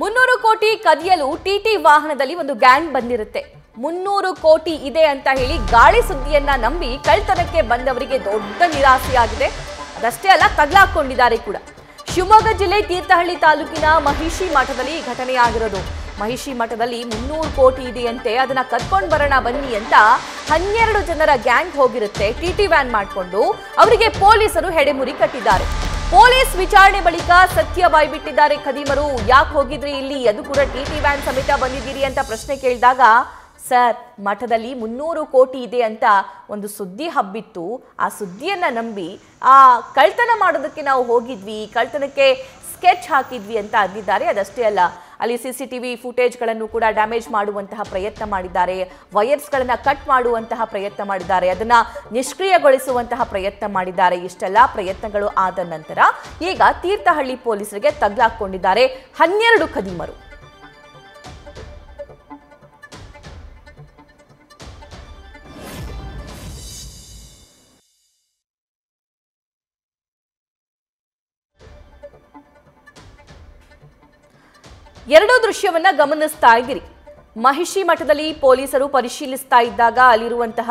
300 ಕೋಟಿ ಕದಿಯಲು ಟಿಟಿ ವಾಹನದಲ್ಲಿ ಒಂದು ಗ್ಯಾಂಗ್ ಬಂದಿರುತ್ತೆ. 300 ಕೋಟಿ ಇದೆ ಅಂತ ಹೇಳಿ ಗಾಳಿ ಸುದ್ದಿಯನ್ನ ನಂಬಿ ಕಳ್ತನಕ್ಕೆ ಬಂದವರಿಗೆ ದೊಡ್ಡ ನಿರಾಸೆಯಾಗಿದೆ. ಅದಷ್ಟೇ ಅಲ್ಲ, ತಗಲಾಕೊಂಡಿದ್ದಾರೆ ಕೂಡ. ಶಿವಮೊಗ್ಗ ಜಿಲ್ಲೆ ತೀರ್ಥಹಳ್ಳಿ ತಾಲೂಕಿನ ಮಹಿಷಿ ಮಠದಲ್ಲಿ ಘಟನೆಯಾಗಿರೋದು. ಮಹಿಷಿ ಮಠದಲ್ಲಿ 300 ಕೋಟಿ ಇದೆಯಂತೆ, ಅದನ್ನ ಕದ್ಕೊಂಡು ಬರೋಣ ಬನ್ನಿ ಅಂತ 12 ಜನರ ಗ್ಯಾಂಗ್ ಹೋಗಿರುತ್ತೆ. ಟಿಟಿ ವ್ಯಾನ್ ಮಾಡಿಕೊಂಡು ಅವರಿಗೆ ಪೊಲೀಸರು ಹೆಡೆಮುರಿ ಕಟ್ಟಿದ್ದಾರೆ. ಪೊಲೀಸ್ ವಿಚಾರಣೆ ಬಳಿಕ ಸತ್ಯ ಬಾಯ್ಬಿಟ್ಟಿದ್ದಾರೆ ಖದೀಮರು. ಯಾಕೆ ಹೋಗಿದ್ರಿ ಇಲ್ಲಿ, ಅದು ಕೂಡ ಟಿಟಿ ವ್ಯಾನ್ ಸಮೇತ ಬಂದಿದ್ದೀರಿ ಅಂತ ಪ್ರಶ್ನೆ ಕೇಳಿದಾಗ, ಸರ್, ಮಠದಲ್ಲಿ 300 ಕೋಟಿ ಇದೆ ಅಂತ ಒಂದು ಸುದ್ದಿ ಹಬ್ಬಿತ್ತು, ಆ ಸುದ್ದಿಯನ್ನ ನಂಬಿ ಆ ಕಳ್ತನ ಮಾಡೋದಕ್ಕೆ ನಾವು ಹೋಗಿದ್ವಿ, ಕಳ್ತನಕ್ಕೆ ಸ್ಕೆಚ್ ಹಾಕಿದ್ವಿ ಅಂತ ಅಂದಿದ್ದಾರೆ. ಅದಷ್ಟೇ ಅಲ್ಲ, ಅಲ್ಲಿ CCTV ಫುಟೇಜ್ಗಳನ್ನು ಕೂಡ ಡ್ಯಾಮೇಜ್ ಮಾಡುವಂತಹ ಪ್ರಯತ್ನ ಮಾಡಿದ್ದಾರೆ, ವೈರ್ಸ್ಗಳನ್ನು ಕಟ್ ಮಾಡುವಂತಹ ಪ್ರಯತ್ನ ಮಾಡಿದ್ದಾರೆ, ಅದನ್ನ ನಿಷ್ಕ್ರಿಯಗೊಳಿಸುವಂತಹ ಪ್ರಯತ್ನ ಮಾಡಿದ್ದಾರೆ. ಇಷ್ಟೆಲ್ಲ ಪ್ರಯತ್ನಗಳು ಆದ ನಂತರ ಈಗ ತೀರ್ಥಹಳ್ಳಿ ಪೊಲೀಸರಿಗೆ ತಗಲಾಕೊಂಡಿದ್ದಾರೆ 12 ಖದೀಮರು. ಎರಡೂ ದೃಶ್ಯವನ್ನ ಗಮನಿಸ್ತಾ ಇದ್ದೀರಿ. ಮಹಿಷಿ ಮಠದಲ್ಲಿ ಪೊಲೀಸರು ಪರಿಶೀಲಿಸ್ತಾ ಇದ್ದಾಗ ಅಲ್ಲಿರುವಂತಹ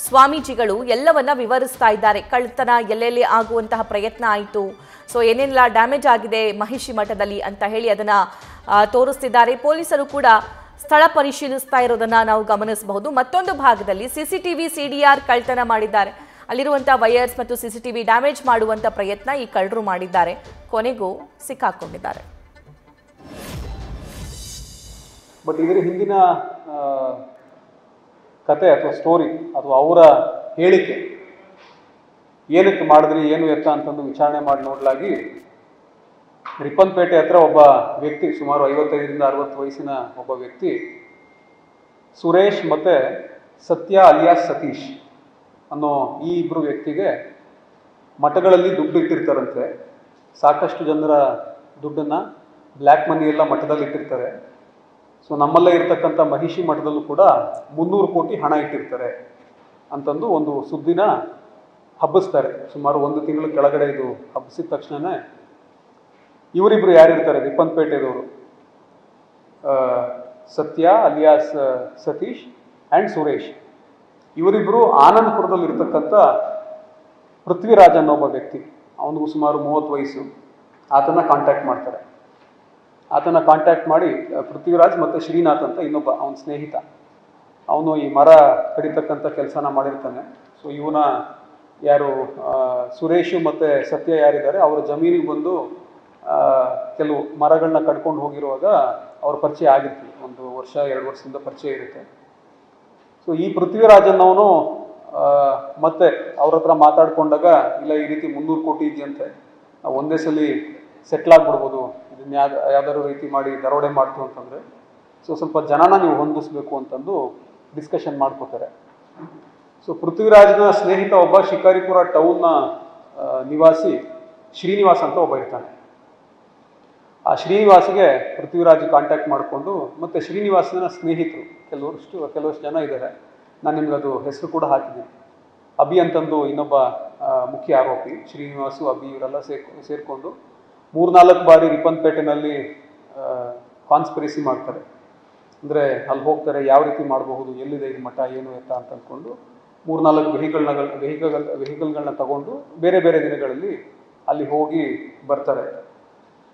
ಸ್ವಾಮೀಜಿಗಳು ಎಲ್ಲವನ್ನ ವಿವರಿಸ್ತಾ ಇದ್ದಾರೆ. ಕಳ್ತನ ಎಲ್ಲೆಲ್ಲಿ ಆಗುವಂತಹ ಪ್ರಯತ್ನ ಆಯಿತು, ಸೊ ಏನೆಲ್ಲ ಡ್ಯಾಮೇಜ್ ಆಗಿದೆ ಮಹಿಷಿ ಮಠದಲ್ಲಿ ಅಂತ ಹೇಳಿ ಅದನ್ನ ತೋರಿಸ್ತಿದ್ದಾರೆ. ಪೊಲೀಸರು ಕೂಡ ಸ್ಥಳ ಪರಿಶೀಲಿಸ್ತಾ ಇರೋದನ್ನ ನಾವು ಗಮನಿಸಬಹುದು. ಮತ್ತೊಂದು ಭಾಗದಲ್ಲಿ CCTV CDR ಕಳ್ತನ ಮಾಡಿದ್ದಾರೆ. ಅಲ್ಲಿರುವಂತಹ ವೈರ್ಸ್ ಮತ್ತು CCTV ಡ್ಯಾಮೇಜ್ ಮಾಡುವಂತ ಪ್ರಯತ್ನ ಈ ಕಳ್ಳರು ಮಾಡಿದ್ದಾರೆ. ಕೊನೆಗೂ ಸಿಕ್ಕಾಕೊಂಡಿದ್ದಾರೆ. ಬಟ್ ಇದರ ಹಿಂದಿನ ಕತೆ ಅಥವಾ ಸ್ಟೋರಿ ಅಥವಾ ಅವರ ಹೇಳಿಕೆ ಏನಕ್ಕೆ ಮಾಡಿದ್ರಿ, ಏನು ಎತ್ತ ಅಂತಂದು ವಿಚಾರಣೆ ಮಾಡಿ ನೋಡಲಾಗಿ ರಿಪ್ಪನ್ಪೇಟೆ ಹತ್ರ ಒಬ್ಬ ವ್ಯಕ್ತಿ, ಸುಮಾರು 55ರಿಂದ 60 ವಯಸ್ಸಿನ ಒಬ್ಬ ವ್ಯಕ್ತಿ, ಸುರೇಶ್ ಮತ್ತು ಸತ್ಯ ಅಲಿಯಾಸ್ ಸತೀಶ್ ಅನ್ನೋ ಈ ಇಬ್ಬರು ವ್ಯಕ್ತಿಗೆ ಮಠಗಳಲ್ಲಿ ದುಡ್ಡು ಇಟ್ಟಿರ್ತಾರಂತೆ. ಸಾಕಷ್ಟು ಜನರ ದುಡ್ಡನ್ನು, ಬ್ಲ್ಯಾಕ್ ಮನಿ ಎಲ್ಲ ಮಠದಲ್ಲಿ ಇಟ್ಟಿರ್ತಾರೆ. ಸೊ ನಮ್ಮಲ್ಲೇ ಇರ್ತಕ್ಕಂಥ ಮಹಿಷಿ ಮಠದಲ್ಲೂ ಕೂಡ 300 ಕೋಟಿ ಹಣ ಇಟ್ಟಿರ್ತಾರೆ ಅಂತಂದು ಒಂದು ಸುದ್ದಿನ ಹಬ್ಬಿಸ್ತಾರೆ. ಸುಮಾರು 1 ತಿಂಗಳ ಕೆಳಗಡೆ ಇದು ಹಬ್ಬಿಸಿದ ತಕ್ಷಣವೇ ಇವರಿಬ್ಬರು ಯಾರಿರ್ತಾರೆ, ರಿಪ್ಪನ್ಪೇಟೆದವರು, ಸತ್ಯ ಅಲಿಯಾಸ್ ಸತೀಶ್ ಆ್ಯಂಡ್ ಸುರೇಶ್, ಇವರಿಬ್ಬರು ಆನಂದಪುರದಲ್ಲಿರ್ತಕ್ಕಂಥ ಪೃಥ್ವಿರಾಜ್ ಅನ್ನೋ ಒಬ್ಬ ವ್ಯಕ್ತಿ, ಅವನಿಗೂ ಸುಮಾರು 30 ವಯಸ್ಸು, ಆತನ ಕಾಂಟ್ಯಾಕ್ಟ್ ಮಾಡ್ತಾರೆ. ಆತನ ಕಾಂಟ್ಯಾಕ್ಟ್ ಮಾಡಿ ಪೃಥ್ವಿರಾಜ್ ಮತ್ತು ಶ್ರೀನಾಥ್ ಅಂತ ಇನ್ನೊಬ್ಬ ಅವನ ಸ್ನೇಹಿತ, ಅವನು ಈ ಮರ ಕಡಿತಕ್ಕಂಥ ಕೆಲಸನ ಮಾಡಿರ್ತಾನೆ. ಸೊ ಇವನ ಯಾರು ಸುರೇಶು ಮತ್ತು ಸತ್ಯ ಯಾರಿದ್ದಾರೆ ಅವರ ಜಮೀನಿಗೆ ಬಂದು ಕೆಲವು ಮರಗಳನ್ನ ಕಡ್ಕೊಂಡು ಹೋಗಿರುವಾಗ ಅವ್ರ ಪರಿಚಯ ಆಗಿರ್ತೀವಿ. 1 ವರ್ಷ 2 ವರ್ಷದಿಂದ ಪರಿಚಯ ಇರುತ್ತೆ. ಸೊ ಈ ಪೃಥ್ವಿರಾಜನ್ನವನು ಮತ್ತೆ ಅವ್ರ ಹತ್ರ ಮಾತಾಡ್ಕೊಂಡಾಗ, ಇಲ್ಲ ಈ ರೀತಿ 300 ಕೋಟಿ ಇದೆಯಂತೆ, ನಾವು ಒಂದೇ ಸಲ ಸೆಟ್ಲ್ ಆಗ್ಬಿಡ್ಬೋದು, ಇದನ್ನ ಯಾವ್ದಾದ್ರು ರೀತಿ ಮಾಡಿ ದರೋಡೆ ಮಾಡ್ತು ಅಂತಂದರೆ ಸೊ ಸ್ವಲ್ಪ ಜನನ ನೀವು ಹೊಂದಿಸ್ಬೇಕು ಅಂತಂದು ಡಿಸ್ಕಷನ್ ಮಾಡ್ಕೋತಾರೆ. ಸೊ ಪೃಥ್ವಿರಾಜ್ನ ಸ್ನೇಹಿತ ಒಬ್ಬ ಶಿಕಾರಿಪುರ ಟೌನ್ನ ನಿವಾಸಿ ಶ್ರೀನಿವಾಸ್ ಅಂತ ಒಬ್ಬ ಇರ್ತಾನೆ. ಆ ಶ್ರೀನಿವಾಸಿಗೆ ಪೃಥ್ವಿರಾಜ್ ಕಾಂಟ್ಯಾಕ್ಟ್ ಮಾಡಿಕೊಂಡು, ಮತ್ತು ಶ್ರೀನಿವಾಸನ ಸ್ನೇಹಿತರು ಕೆಲವಷ್ಟು ಜನ ಇದ್ದಾರೆ, ನಾನು ನಿಮ್ಗೆ ಅದು ಹೆಸರು ಕೂಡ ಹಾಕಿದ್ದೀನಿ. ಅಭಿ ಅಂತಂದು ಇನ್ನೊಬ್ಬ ಮುಖ್ಯ ಆರೋಪಿ, ಶ್ರೀನಿವಾಸು ಅಭಿ ಇವರೆಲ್ಲ ಸೇರಿಕೊಂಡು 3-4 ಬಾರಿ ರಿಪ್ಪನ್ಪೇಟೆನಲ್ಲಿ ಕಾನ್ಸ್ಪಿರಸಿ ಮಾಡ್ತಾರೆ. ಅಂದರೆ ಅಲ್ಲಿ ಹೋಗ್ತಾರೆ, ಯಾವ ರೀತಿ ಮಾಡಬಹುದು, ಎಲ್ಲಿದೆ ಇದು ಮಠ, ಏನು ಎತ್ತ ಅಂತ ಅಂದ್ಕೊಂಡು 3-4 ವೆಹಿಕಲ್ಗಳನ್ನ ತಗೊಂಡು ಬೇರೆ ಬೇರೆ ದಿನಗಳಲ್ಲಿ ಅಲ್ಲಿ ಹೋಗಿ ಬರ್ತಾರೆ.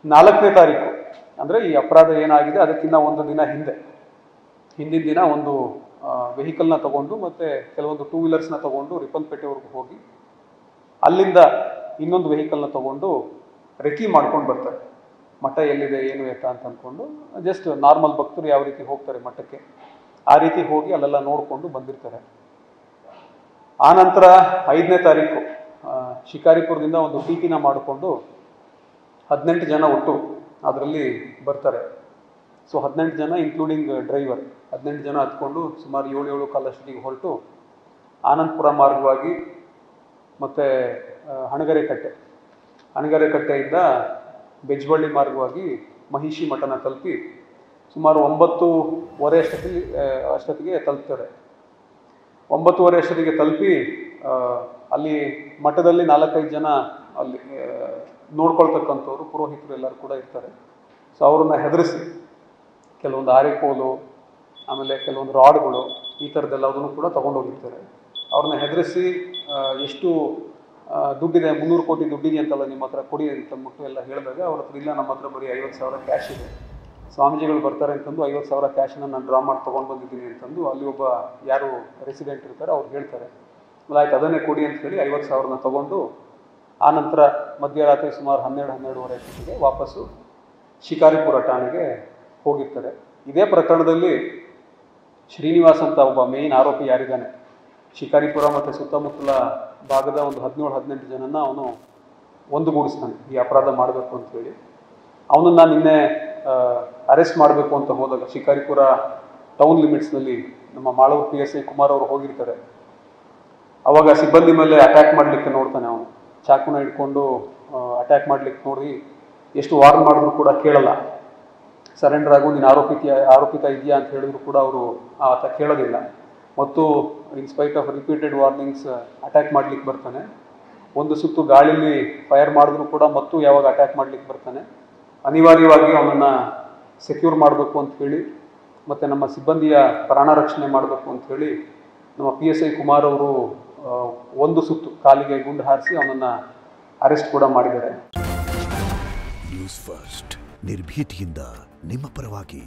4ನೇ ತಾರೀಕು ಅಂದರೆ ಈ ಅಪರಾಧ ಏನಾಗಿದೆ ಅದಕ್ಕಿಂತ 1 ದಿನ ಹಿಂದಿನ ದಿನ ಒಂದು ವೆಹಿಕಲ್ನ ತಗೊಂಡು ಮತ್ತು ಕೆಲವೊಂದು 2 ವೀಲರ್ಸ್ನ ತಗೊಂಡು ರಿಪ್ಪನ್ಪೇಟೆವರೆಗೂ ಹೋಗಿ ಅಲ್ಲಿಂದ ಇನ್ನೊಂದು ವೆಹಿಕಲ್ನ ತಗೊಂಡು ರೆಕಿ ಮಾಡ್ಕೊಂಡು ಬರ್ತಾರೆ. ಮಠ ಎಲ್ಲಿದೆ ಏನು ಎತ್ತ ಅಂತ ಅಂದ್ಕೊಂಡು, ಜಸ್ಟ್ ನಾರ್ಮಲ್ ಭಕ್ತರು ಯಾವ ರೀತಿ ಹೋಗ್ತಾರೆ ಮಠಕ್ಕೆ, ಆ ರೀತಿ ಹೋಗಿ ಅಲ್ಲೆಲ್ಲ ನೋಡಿಕೊಂಡು ಬಂದಿರ್ತಾರೆ. ಆನಂತರ 5ನೇ ತಾರೀಕು ಶಿಕಾರಿಪುರದಿಂದ ಒಂದು ಟಿಟಿನ ಮಾಡಿಕೊಂಡು 18 ಜನ ಒಟ್ಟು ಅದರಲ್ಲಿ ಬರ್ತಾರೆ. ಸೊ 18 ಜನ ಇನ್ಕ್ಲೂಡಿಂಗ್ ಡ್ರೈವರ್, 18 ಜನ ಹತ್ಕೊಂಡು ಸುಮಾರು 7 ಕಾಲಷ್ಟೊತ್ತಿಗೆ ಹೊರಟು ಆನಂದಪುರ ಮಾರ್ಗವಾಗಿ ಮತ್ತು ಹಣಗೆರೆಕಟ್ಟೆಯಿಂದ ಬೆಜ್ಬಳ್ಳಿ ಮಾರ್ಗವಾಗಿ ಮಹಿಷಿ ಮಠನ ತಲುಪಿ ಸುಮಾರು 9:15 ಅಷ್ಟೊತ್ತಿಗೆ ತಲುಪ್ತಾರೆ. 9:15 ಅಷ್ಟೊತ್ತಿಗೆ ತಲುಪಿ ಅಲ್ಲಿ ಮಠದಲ್ಲಿ 4-5 ಜನ ಅಲ್ಲಿ ನೋಡ್ಕೊಳ್ತಕ್ಕಂಥವ್ರು, ಪುರೋಹಿತರು ಎಲ್ಲರೂ ಕೂಡ ಇರ್ತಾರೆ. ಸೊ ಅವ್ರನ್ನ ಹೆದರಿಸಿ ಕೆಲವೊಂದು ಆರೆಕೋಲು ಆಮೇಲೆ ಕೆಲವೊಂದು ರಾಡ್ಗಳು ಈ ಥರದ್ದೆಲ್ಲದನ್ನು ಕೂಡ ತೊಗೊಂಡೋಗಿರ್ತಾರೆ. ಅವ್ರನ್ನ ಹೆದರಿಸಿ ಎಷ್ಟು ದುಡ್ಡಿದೆ, 300 ಕೋಟಿ ದುಡ್ಡಿದೆ ಅಂತಲ್ಲ ನಿಮ್ಮ ಹತ್ರ ಕೊಡಿ ಅಂತಂದ್ಬಿಟ್ಟು ಎಲ್ಲ ಹೇಳಿದಾಗ ಅವ್ರ ಹತ್ರ ಇಲ್ಲ, ನಮ್ಮ ಹತ್ರ ಬರೀ 50,000 ಕ್ಯಾಶ್ ಇದೆ, ಸ್ವಾಮೀಜಿಗಳು ಬರ್ತಾರೆ ಅಂತಂದು 50,000 ಕ್ಯಾಶನ್ನ ನಾನು ಡ್ರಾ ಮಾಡಿ ತೊಗೊಂಡು ಬಂದಿದ್ದೀನಿ ಅಂತಂದು ಅಲ್ಲಿ ಒಬ್ಬ ಯಾರು ರೆಸಿಡೆಂಟ್ ಇರ್ತಾರೆ ಅವ್ರು ಹೇಳ್ತಾರೆ. ಆಯ್ತು ಅದನ್ನೇ ಕೊಡಿ ಅಂತ ಹೇಳಿ 50,000ನ ತೊಗೊಂಡು ಆ ನಂತರ ಮಧ್ಯರಾತ್ರಿ ಸುಮಾರು 12-12:30 ಗಂಟೆಗೆ ವಾಪಸ್ಸು ಶಿಕಾರಿಪುರ ಠಾಣೆಗೆ ಹೋಗಿರ್ತಾರೆ. ಇದೇ ಪ್ರಕರಣದಲ್ಲಿ ಶ್ರೀನಿವಾಸ್ ಅಂತ ಒಬ್ಬ ಮೇನ್ ಆರೋಪಿ ಯಾರಿದ್ದಾನೆ, ಶಿಕಾರಿಪುರ ಮತ್ತು ಸುತ್ತಮುತ್ತಲ ಭಾಗದ ಒಂದು 17-18 ಜನನ ಅವನು ಒಂದುಗೂಡಿಸ್ತಾನೆ ಈ ಅಪರಾಧ ಮಾಡಬೇಕು ಅಂಥೇಳಿ. ಅವನನ್ನು ನಿನ್ನೆ ಅರೆಸ್ಟ್ ಮಾಡಬೇಕು ಅಂತ ಹೋದಾಗ ಶಿಕಾರಿಪುರ ಟೌನ್ ಲಿಮಿಟ್ಸ್ನಲ್ಲಿ ನಮ್ಮ ಮಾಳೂರು PSI ಕುಮಾರ್ ಅವರು ಹೋಗಿರ್ತಾರೆ. ಅವಾಗ ಸಿಬ್ಬಂದಿ ಮೇಲೆ ಅಟ್ಯಾಕ್ ಮಾಡಲಿಕ್ಕೆ ನೋಡ್ತಾನೆ. ಅವನು ಚಾಕುನ ಇಟ್ಕೊಂಡು ಅಟ್ಯಾಕ್ ಮಾಡಲಿಕ್ಕೆ ನೋಡಿ ಎಷ್ಟು ವಾರ್ನ್ ಮಾಡಿದ್ರು ಕೂಡ ಕೇಳಲ್ಲ. ಸರೆಂಡರ್ ಆಗು, ನೀನು ಆರೋಪಿತ ಇದೆಯಾ ಅಂತ ಹೇಳಿದ್ರು ಕೂಡ ಅವರು ಆತ ಕೇಳೋದಿಲ್ಲ. ಮತ್ತು in spite of repeated warnings attack ಮಾಡಲಿಕ್ಕೆ ಬರ್ತಾನೆ. ಒಂದು ಸುತ್ತು ಗಾಳಿಲಿ ಫೈರ್ ಮಾಡಿದ್ರು ಕೂಡ ಮತ್ತು ಯಾವಾಗ ಅಟ್ಯಾಕ್ ಮಾಡಲಿಕ್ಕೆ ಬರ್ತಾನೆ. ಅನಿವಾರ್ಯವಾಗಿ ಅವನನ್ನು ಸೆಕ್ಯೂರ್ ಮಾಡಬೇಕು ಅಂತ ಹೇಳಿ ಮತ್ತು ನಮ್ಮ ಸಿಬ್ಬಂದಿಯ ಪ್ರಾಣ ರಕ್ಷಣೆ ಮಾಡಬೇಕು ಅಂತ ಹೇಳಿ ನಮ್ಮ PSI ಕುಮಾರ್ ಅವರು ಒಂದು ಸುತ್ತು ಕಾಲಿಗೆ ಗುಂಡು ಹಾರಿಸಿ ಅವನನ್ನು ಅರೆಸ್ಟ್ ಕೂಡ ಮಾಡಿದ್ದಾರೆ. ನ್ಯೂಸ್ ಫಸ್ಟ್ ನಿರ್ಭೀತಿಯಿಂದ ನಿಮ್ಮ ಪರವಾಗಿ.